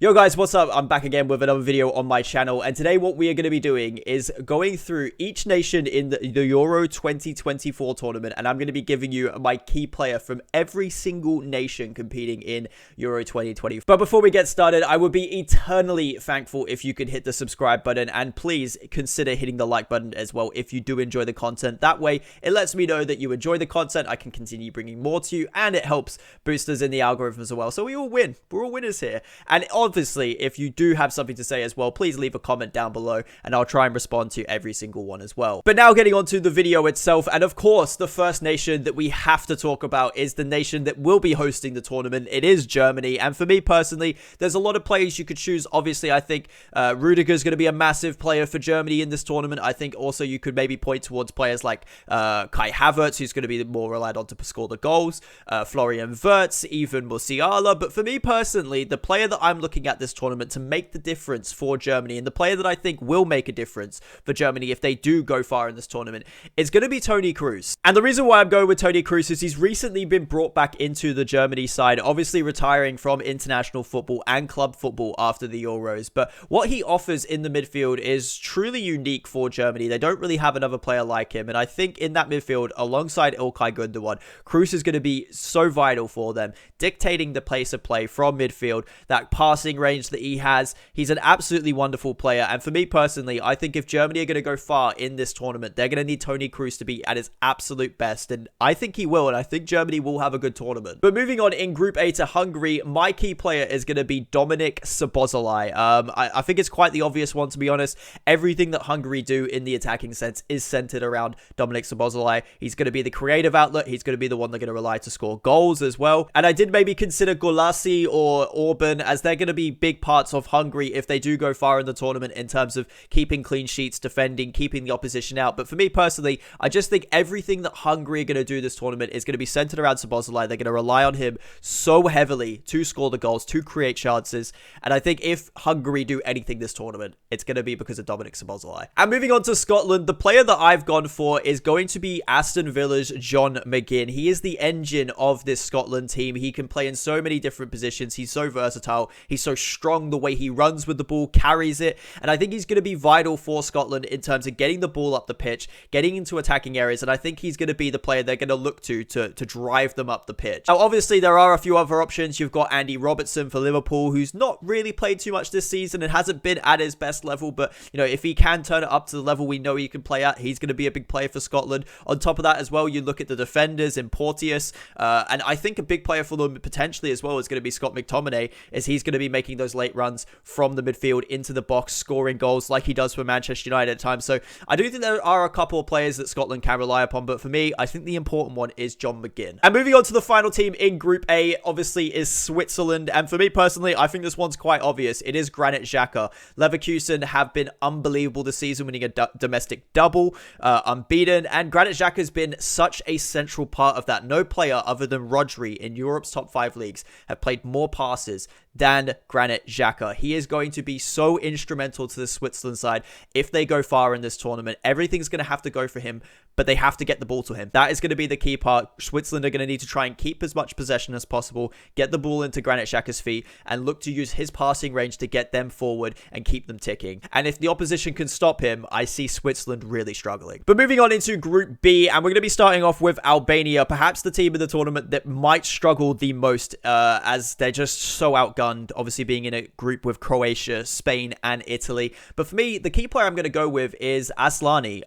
Yo guys, what's up? I'm back again with another video on my channel, and today what we are going to be doing is going through each nation in the Euro 2024 tournament, and I'm going to be giving you my key player from every single nation competing in Euro 2024. But before we get started, I would be eternally thankful if you could hit the subscribe button, and please consider hitting the like button as well if you do enjoy the content. That way, it lets me know that you enjoy the content, I can continue bringing more to you, and it helps boost us in the algorithm as well. So we all win. We're all winners here. And obviously, if you do have something to say as well, please leave a comment down below and I'll try and respond to every single one as well. But now getting on to the video itself, and of course, the first nation that we have to talk about is the nation that will be hosting the tournament. It is Germany. And for me personally, there's a lot of players you could choose. Obviously, I think Rudiger is going to be a massive player for Germany in this tournament. I think also you could maybe point towards players like Kai Havertz, who's going to be more relied on to score the goals, Florian Wirtz, even Musiala. But for me personally, the player that I'm looking at this tournament to make the difference for Germany, and the player that I think will make a difference for Germany if they do go far in this tournament, is going to be Toni Kroos. And the reason why I'm going with Toni Kroos is he's recently been brought back into the Germany side, obviously retiring from international football and club football after the Euros. But what he offers in the midfield is truly unique for Germany. They don't really have another player like him, and I think in that midfield, alongside İlkay Gündoğan, Kroos is going to be so vital for them, dictating the pace of play from midfield, that passing range that he has. He's an absolutely wonderful player, and for me personally, I think if Germany are going to go far in this tournament, they're going to need Toni Kroos to be at his absolute best, and I think he will, and I think Germany will have a good tournament. But moving on in Group A to Hungary, my key player is going to be Dominik Szoboszlai. I think it's quite the obvious one, to be honest. Everything that Hungary do in the attacking sense is centered around Dominik Szoboszlai. He's going to be the creative outlet. He's going to be the one they're going to rely to score goals as well. And I did maybe consider Gulácsi or Orban, as they're going to be big parts of Hungary if they do go far in the tournament in terms of keeping clean sheets, defending, keeping the opposition out. But for me personally, I just think everything that Hungary are going to do this tournament is going to be centered around Szoboszlai. They're going to rely on him so heavily to score the goals, to create chances. And I think if Hungary do anything this tournament, it's going to be because of Dominik Szoboszlai. And moving on to Scotland, the player that I've gone for is going to be Aston Villa's John McGinn. He is the engine of this Scotland team. He can play in so many different positions. He's so versatile. He's so strong, the way he runs with the ball, carries it. And I think he's going to be vital for Scotland in terms of getting the ball up the pitch, getting into attacking areas. And I think he's going to be the player they're going to look to drive them up the pitch. Now, obviously, there are a few other options. You've got Andy Robertson for Liverpool, who's not really played too much this season and hasn't been at his best level. But, you know, if he can turn it up to the level we know he can play at, he's going to be a big player for Scotland. On top of that as well, you look at the defenders in Porteous. And I think a big player for them potentially as well is going to be Scott McTominay, as he's going to be making those late runs from the midfield into the box, scoring goals like he does for Manchester United at times. So I do think there are a couple of players that Scotland can rely upon, but for me, I think the important one is John McGinn. And moving on to the final team in Group A, obviously, is Switzerland. And for me personally, I think this one's quite obvious. It is Granit Xhaka. Leverkusen have been unbelievable this season, winning a domestic double, unbeaten. And Granit Xhaka has been such a central part of that. No player other than Rodri in Europe's top 5 leagues have played more passes than Granit Xhaka. He is going to be so instrumental to the Switzerland side if they go far in this tournament. Everything's going to have to go for him, but they have to get the ball to him. That is going to be the key part. Switzerland are going to need to try and keep as much possession as possible, get the ball into Granit Xhaka's feet, and look to use his passing range to get them forward and keep them ticking. And if the opposition can stop him, I see Switzerland really struggling. But moving on into Group B, and we're going to be starting off with Albania, perhaps the team in the tournament that might struggle the most, as they're just so outgunned, obviously being in a group with Croatia, Spain, and Italy. But for me, the key player I'm going to go with is Aslani.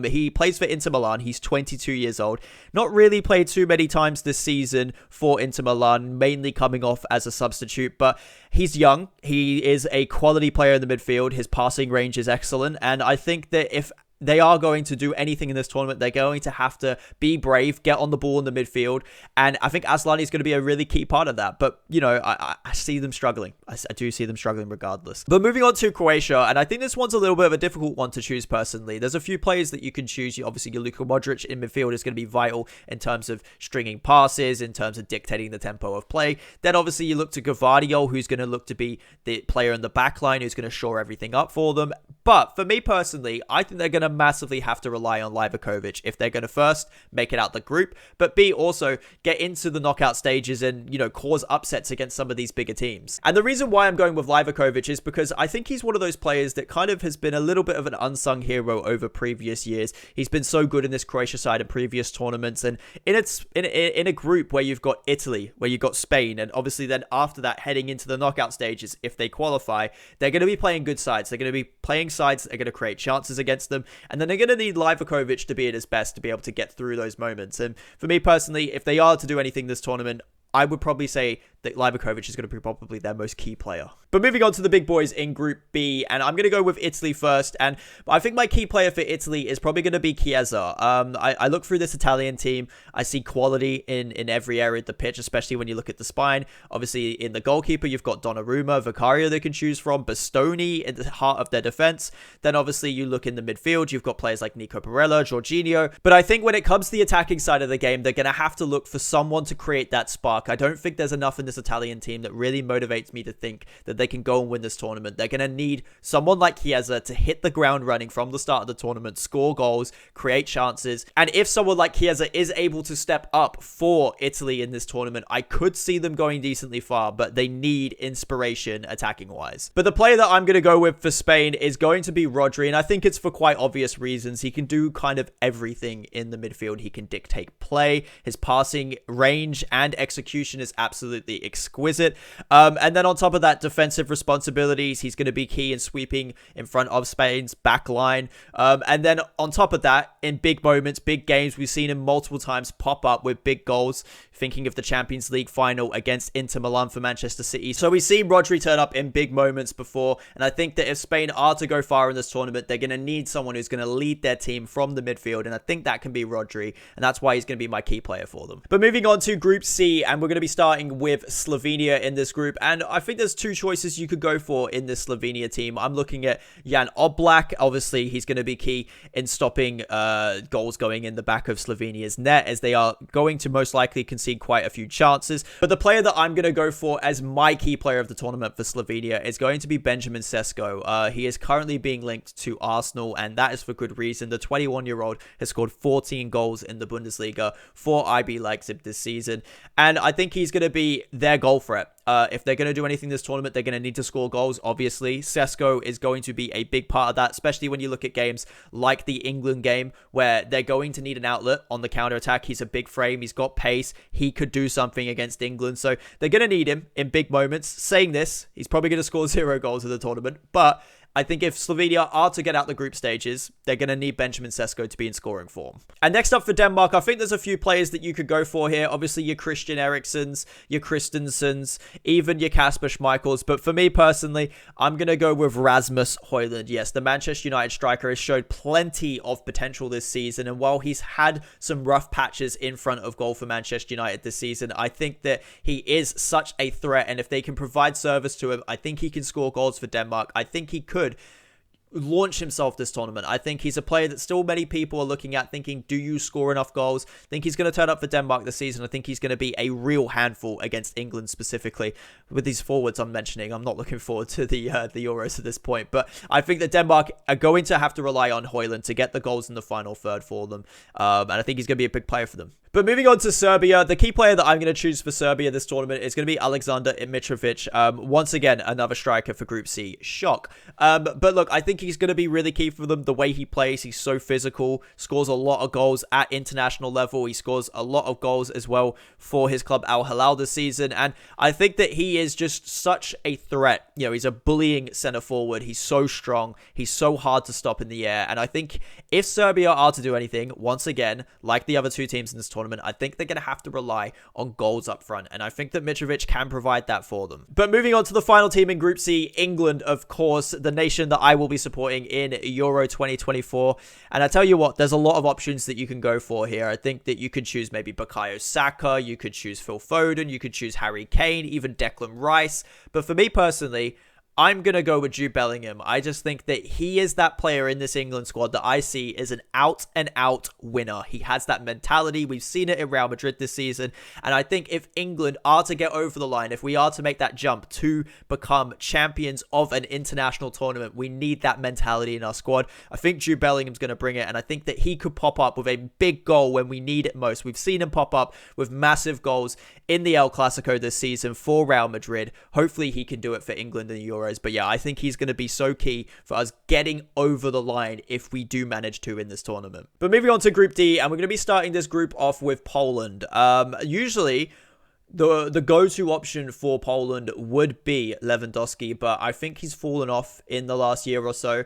He plays for Inter Milan. He's 22 years old. Not really played too many times this season for Inter Milan, mainly coming off as a substitute, but he's young. He is a quality player in the midfield. His passing range is excellent, and I think that if they are going to do anything in this tournament, they're going to have to be brave, get on the ball in the midfield, and I think Aslani is going to be a really key part of that. But, you know, I see them struggling. I do see them struggling regardless. But moving on to Croatia, and I think this one's a little bit of a difficult one to choose personally. There's a few players that you can choose. Obviously, your Luka Modric in midfield is going to be vital in terms of stringing passes, in terms of dictating the tempo of play. Then obviously you look to Gvardiol, who's going to look to be the player in the back line who's going to shore everything up for them. But for me personally, I think they're going to massively have to rely on Livakovic if they're going to first make it out the group, but B, also get into the knockout stages and, you know, cause upsets against some of these bigger teams. And the reason why I'm going with Livakovic is because I think he's one of those players that kind of has been a little bit of an unsung hero over previous years. He's been so good in this Croatia side in previous tournaments, and in a group where you've got Italy, where you've got Spain, and obviously then after that heading into the knockout stages, if they qualify, they're going to be playing good sides. They're going to be playing sides that are going to create chances against them, and then they're going to need Livakovic to be at his best to be able to get through those moments. And for me personally, if they are to do anything this tournament, I would probably say that Livakovic is going to be probably their most key player. But moving on to the big boys in Group B, and I'm going to go with Italy first, and I think my key player for Italy is probably going to be Chiesa. I look through this Italian team, I see quality in every area of the pitch, especially when you look at the spine. Obviously, in the goalkeeper, you've got Donnarumma, Vicario they can choose from, Bastoni at the heart of their defense. Then obviously you look in the midfield, you've got players like Nico Barella, Jorginho. But I think when it comes to the attacking side of the game, they're going to have to look for someone to create that spark. I don't think there's enough in this Italian team that really motivates me to think that they can go and win this tournament. They're going to need someone like Chiesa to hit the ground running from the start of the tournament, score goals, create chances. And if someone like Chiesa is able to step up for Italy in this tournament, I could see them going decently far, but they need inspiration attacking wise. But the player that I'm going to go with for Spain is going to be Rodri, and I think it's for quite obvious reasons. He can do kind of everything in the midfield. He can dictate play. His passing range and execution is absolutely exquisite. And then on top of that, defensive responsibilities, he's going to be key in sweeping in front of Spain's back line. And then on top of that, in big moments, big games, we've seen him multiple times pop up with big goals. Thinking of the Champions League final against Inter Milan for Manchester City. So we've seen Rodri turn up in big moments before, and I think that if Spain are to go far in this tournament, they're going to need someone who's going to lead their team from the midfield, and I think that can be Rodri, and that's why he's going to be my key player for them. But moving on to Group C, and we're going to be starting with Slovenia in this group, and I think there's two choices you could go for in this Slovenia team. I'm looking at Jan Oblak. Obviously, he's going to be key in stopping goals going in the back of Slovenia's net, as they are going to most likely concede quite a few chances. But the player that I'm going to go for as my key player of the tournament for Slovenia is going to be Benjamin Sesko. He is currently being linked to Arsenal, and that is for good reason. The 21-year-old has scored 14 goals in the Bundesliga for IB Leipzig this season, and I think he's going to be their goal threat. If they're going to do anything this tournament, they're going to need to score goals, obviously. Sesko is going to be a big part of that, especially when you look at games like the England game, where they're going to need an outlet on the counter-attack. He's a big frame. He's got pace. He could do something against England. So they're going to need him in big moments. Saying this, he's probably going to score 0 goals in the tournament, but I think if Slovenia are to get out the group stages, they're going to need Benjamin Sesko to be in scoring form. And next up for Denmark, I think there's a few players that you could go for here. Obviously, your Christian Eriksens, your Christensens, even your Kasper Schmeichels. But for me personally, I'm going to go with Rasmus Højlund. Yes, the Manchester United striker has showed plenty of potential this season. And while he's had some rough patches in front of goal for Manchester United this season, I think that he is such a threat. And if they can provide service to him, I think he can score goals for Denmark. I think he could launch himself this tournament. I think he's a player that still many people are looking at thinking, do you score enough goals? I think he's going to turn up for Denmark this season. I think he's going to be a real handful against England specifically. With these forwards I'm mentioning, I'm not looking forward to the Euros at this point, but I think that Denmark are going to have to rely on Højlund to get the goals in the final third for them, and I think he's going to be a big player for them. But moving on to Serbia, the key player that I'm going to choose for Serbia this tournament is going to be Alexander Mitrovic. Once again, another striker for Group C. Shock. But look, I think he's going to be really key for them. The way he plays, he's so physical, scores a lot of goals at international level. He scores a lot of goals as well for his club Al Hilal this season. And I think that he is just such a threat. You know, he's a bullying centre forward. He's so strong. He's so hard to stop in the air. And I think if Serbia are to do anything, once again, like the other two teams in this tournament, I think they're going to have to rely on goals up front, and I think that Mitrovic can provide that for them. But moving on to the final team in Group C, England, of course, the nation that I will be supporting in Euro 2024. And I tell you what, there's a lot of options that you can go for here. I think that you could choose maybe Bukayo Saka, you could choose Phil Foden, you could choose Harry Kane, even Declan Rice. But for me personally, I'm going to go with Jude Bellingham. I just think that he is that player in this England squad that I see is an out-and-out winner. He has that mentality. We've seen it in Real Madrid this season. And I think if England are to get over the line, if we are to make that jump to become champions of an international tournament, we need that mentality in our squad. I think Jude Bellingham's going to bring it, and I think that he could pop up with a big goal when we need it most. We've seen him pop up with massive goals in the El Clasico this season for Real Madrid. Hopefully he can do it for England in the Euros. But yeah, I think he's going to be so key for us getting over the line if we do manage to in this tournament. But moving on to Group D, and we're going to be starting this group off with Poland. Usually the go-to option for Poland would be Lewandowski, but I think he's fallen off in the last year or so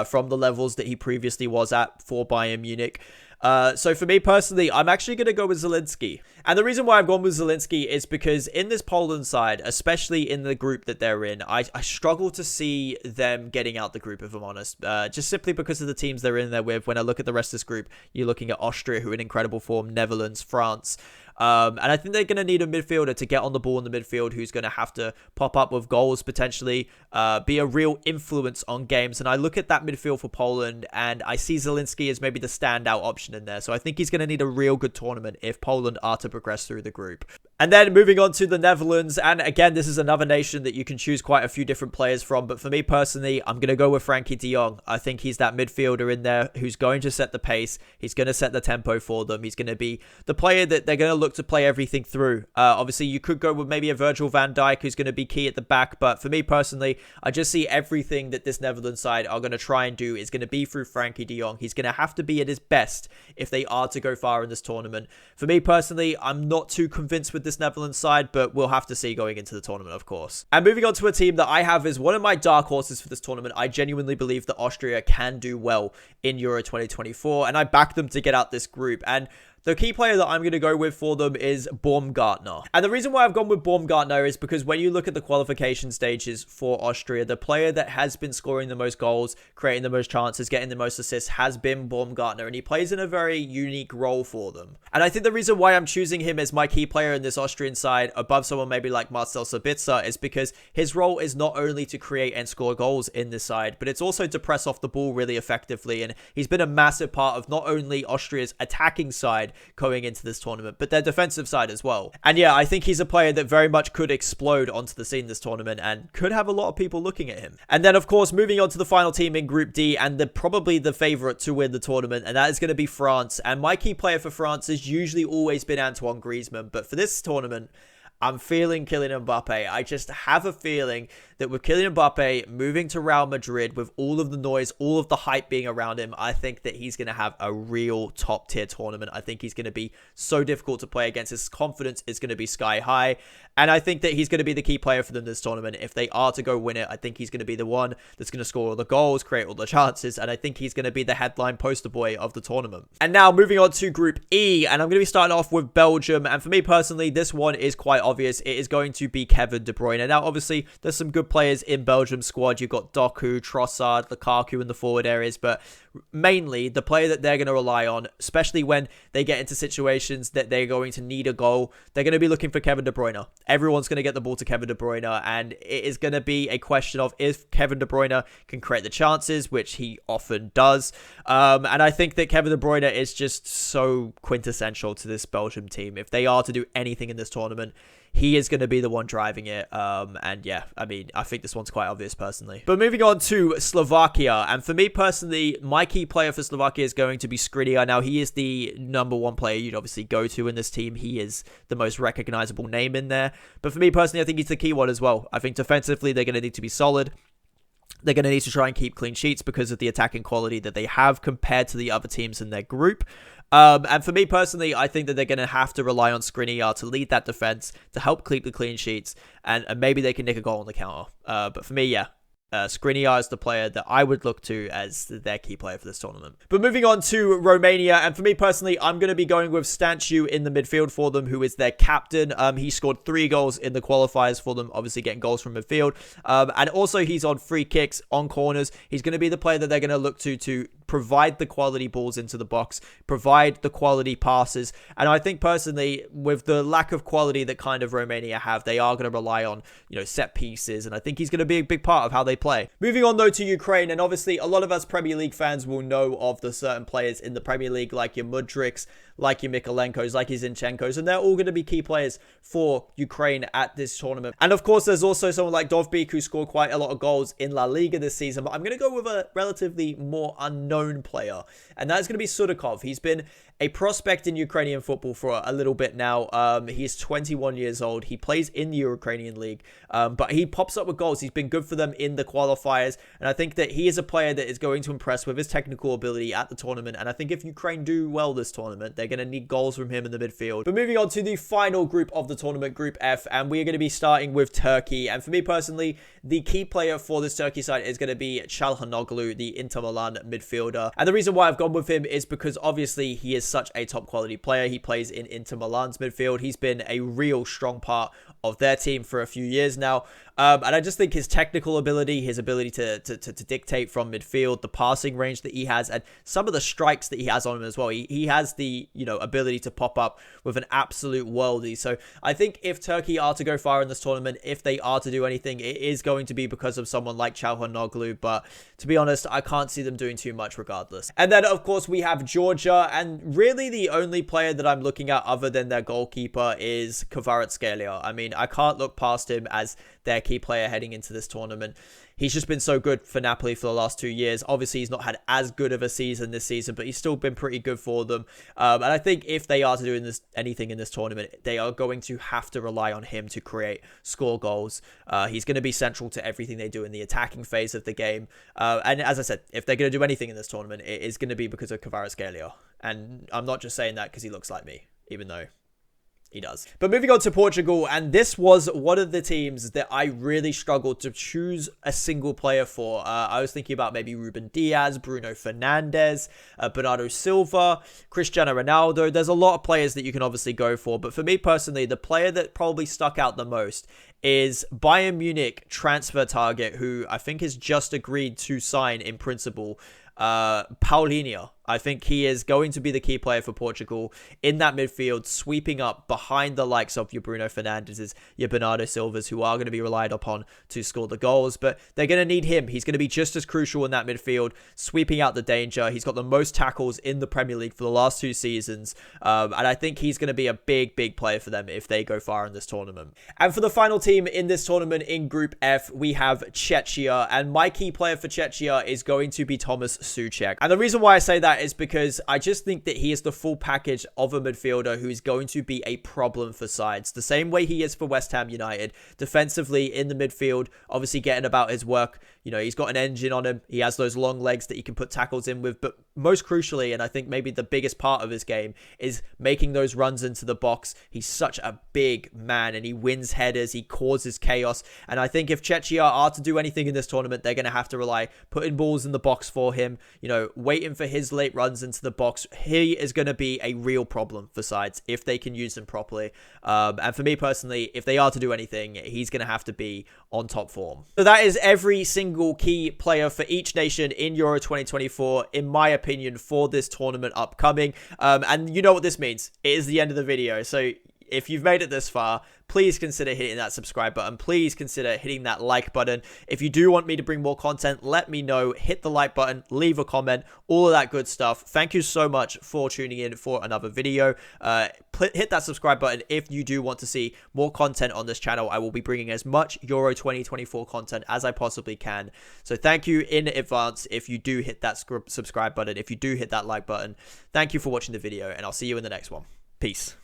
from the levels that he previously was at for Bayern Munich. So for me personally, I'm actually going to go with Zielinski. And the reason why I've gone with Zielinski is because in this Poland side, especially in the group that they're in, I struggle to see them getting out the group, if I'm honest. Just simply because of the teams they're in there with. When I look at the rest of this group, you're looking at Austria, who are in incredible form, Netherlands, France. And I think they're going to need a midfielder to get on the ball in the midfield who's going to have to pop up with goals, potentially be a real influence on games. And I look at that midfield for Poland and I see Zielinski as maybe the standout option in there. So I think he's going to need a real good tournament if Poland are to progress through the group. And then moving on to the Netherlands. And again, this is another nation that you can choose quite a few different players from. But for me personally, I'm going to go with Frankie de Jong. I think he's that midfielder in there who's going to set the pace. He's going to set the tempo for them. He's going to be the player that they're going to look to play everything through. Obviously, you could go with maybe a Virgil van Dijk who's going to be key at the back. But for me personally, I just see everything that this Netherlands side are going to try and do is going to be through Frankie de Jong. He's going to have to be at his best if they are to go far in this tournament. For me personally, I'm not too convinced with this Netherlands side, but we'll have to see going into the tournament, of course. And moving on to a team that I have is one of my dark horses for this tournament. I genuinely believe that Austria can do well in Euro 2024, and I back them to get out this group. And the key player that I'm going to go with for them is Baumgartner. And the reason why I've gone with Baumgartner is because when you look at the qualification stages for Austria, the player that has been scoring the most goals, creating the most chances, getting the most assists has been Baumgartner, and he plays in a very unique role for them. And I think the reason why I'm choosing him as my key player in this Austrian side above someone maybe like Marcel Sabitzer is because his role is not only to create and score goals in this side, but it's also to press off the ball really effectively. And he's been a massive part of not only Austria's attacking side going into this tournament, but their defensive side as well. And yeah, I think he's a player that very much could explode onto the scene this tournament and could have a lot of people looking at him. And then of course, moving on to the final team in Group D, and probably the favorite to win the tournament, and that is going to be France. And my key player for France has usually always been Antoine Griezmann, but for this tournament, I'm feeling Kylian Mbappe. I just have a feeling that with Kylian Mbappe moving to Real Madrid, with all of the noise, all of the hype being around him, I think that he's going to have a real top tier tournament. I think he's going to be so difficult to play against. His confidence is going to be sky high. And I think that he's going to be the key player for them this tournament. If they are to go win it, I think he's going to be the one that's going to score all the goals, create all the chances. And I think he's going to be the headline poster boy of the tournament. And now moving on to Group E, and I'm going to be starting off with Belgium. And for me personally, this one is quite obvious. It is going to be Kevin De Bruyne. Now, obviously, there's some good players in Belgium's squad. You've got Doku, Trossard, Lukaku in the forward areas, but mainly the player that they're going to rely on, especially when they get into situations that they're going to need a goal, they're going to be looking for Kevin De Bruyne. Everyone's going to get the ball to Kevin De Bruyne, and it is going to be a question of if Kevin De Bruyne can create the chances, which he often does. And I think that Kevin De Bruyne is just so quintessential to this Belgium team. If they are to do anything in this tournament, he is going to be the one driving it. And yeah, I mean, I think this one's quite obvious personally. But moving on to Slovakia. And for me personally, my key player for Slovakia is going to be Skriniar. Now, he is the #1 player you'd obviously go to in this team. He is the most recognizable name in there. But for me personally, I think he's the key one as well. I think defensively, they're going to need to be solid. They're going to need to try and keep clean sheets because of the attacking quality that they have compared to the other teams in their group. And for me personally, I think that they're going to have to rely on Skriniar to lead that defense, to help keep the clean sheets, and maybe they can nick a goal on the counter. But for me, yeah, Skriniar is the player that I would look to as their key player for this tournament. But moving on to Romania, and for me personally, I'm going to be going with Stanciu in the midfield for them, who is their captain. He scored 3 goals in the qualifiers for them, obviously getting goals from midfield. And also he's on free kicks, on corners. He's going to be the player that they're going to look to provide the quality balls into the box, provide the quality passes. And I think personally, with the lack of quality that kind of Romania have, they are going to rely on, set pieces. And I think he's going to be a big part of how they play. Moving on though to Ukraine, and obviously a lot of us Premier League fans will know of the certain players in the Premier League, like your Mudryks, like your Mikolenkos, like your Zinchenko's, and they're all going to be key players for Ukraine at this tournament. And of course, there's also someone like Dovbyk who scored quite a lot of goals in La Liga this season, but I'm going to go with a relatively more unknown player, and that's going to be Sudakov. He's been a prospect in Ukrainian football for a little bit now. He's 21 years old. He plays in the Ukrainian league, but he pops up with goals. He's been good for them in the qualifiers, and I think that he is a player that is going to impress with his technical ability at the tournament. And I think if Ukraine do well this tournament, they're going to need goals from him in the midfield. But moving on to the final group of the tournament, Group F, and we are going to be starting with Turkey. And for me personally, the key player for this Turkey side is going to be Çalhanoğlu, the Inter Milan midfielder. And the reason why I've gone with him is because obviously he is such a top quality player. He plays in Inter Milan's midfield. He's been a real strong part of their team for a few years now. And I just think his technical ability, his ability to dictate from midfield, the passing range that he has, and some of the strikes that he has on him as well. He has the, ability to pop up with an absolute worldie. So I think if Turkey are to go far in this tournament, if they are to do anything, it is going to be because of someone like Çalhanoğlu. But to be honest, I can't see them doing too much regardless. And then, of course, we have Georgia. And really the only player that I'm looking at other than their goalkeeper is Kvaratskhelia. I mean, I can't look past him as their key player heading into this tournament. He's just been so good for Napoli for the last 2 years. Obviously, he's not had as good of a season this season, but he's still been pretty good for them. And I think if they are to do anything in this tournament, they are going to have to rely on him to score goals. He's going to be central to everything they do in the attacking phase of the game. And as I said, if they're going to do anything in this tournament, it is going to be because of Kvaratskhelia. And I'm not just saying that because he looks like me, even though he does. But moving on to Portugal, and this was one of the teams that I really struggled to choose a single player for. I was thinking about maybe Ruben Diaz, Bruno Fernandes, Bernardo Silva, Cristiano Ronaldo. There's a lot of players that you can obviously go for, but for me personally, the player that probably stuck out the most is Bayern Munich transfer target, who I think has just agreed to sign in principle, Paulinho. I think he is going to be the key player for Portugal in that midfield, sweeping up behind the likes of your Bruno Fernandes, your Bernardo Silvas, who are going to be relied upon to score the goals. But they're going to need him. He's going to be just as crucial in that midfield, sweeping out the danger. He's got the most tackles in the Premier League for the last 2 seasons. And I think he's going to be a big, big player for them if they go far in this tournament. And for the final team in this tournament in Group F, we have Czechia. And my key player for Czechia is going to be Thomas Souček. And the reason why I say that is because I just think that he is the full package of a midfielder who is going to be a problem for sides. The same way he is for West Ham United. Defensively in the midfield, obviously getting about his work. He's got an engine on him. He has those long legs that he can put tackles in with. But most crucially, and I think maybe the biggest part of his game, is making those runs into the box. He's such a big man and he wins headers. He causes chaos. And I think if Czechia are to do anything in this tournament, they're going to have to rely putting balls in the box for him. Waiting for his late runs into the box. He is going to be a real problem for sides if they can use him properly. And for me personally, if they are to do anything, he's going to have to be on top form. So that is every single key player for each nation in Euro 2024, in my opinion, for this tournament upcoming. And you know what this means. It is the end of the video. So if you've made it this far, please consider hitting that subscribe button. Please consider hitting that like button. If you do want me to bring more content, let me know. Hit the like button, leave a comment, all of that good stuff. Thank you so much for tuning in for another video. Hit that subscribe button if you do want to see more content on this channel. I will be bringing as much Euro 2024 content as I possibly can. So thank you in advance if you do hit that subscribe button, if you do hit that like button. Thank you for watching the video, and I'll see you in the next one. Peace.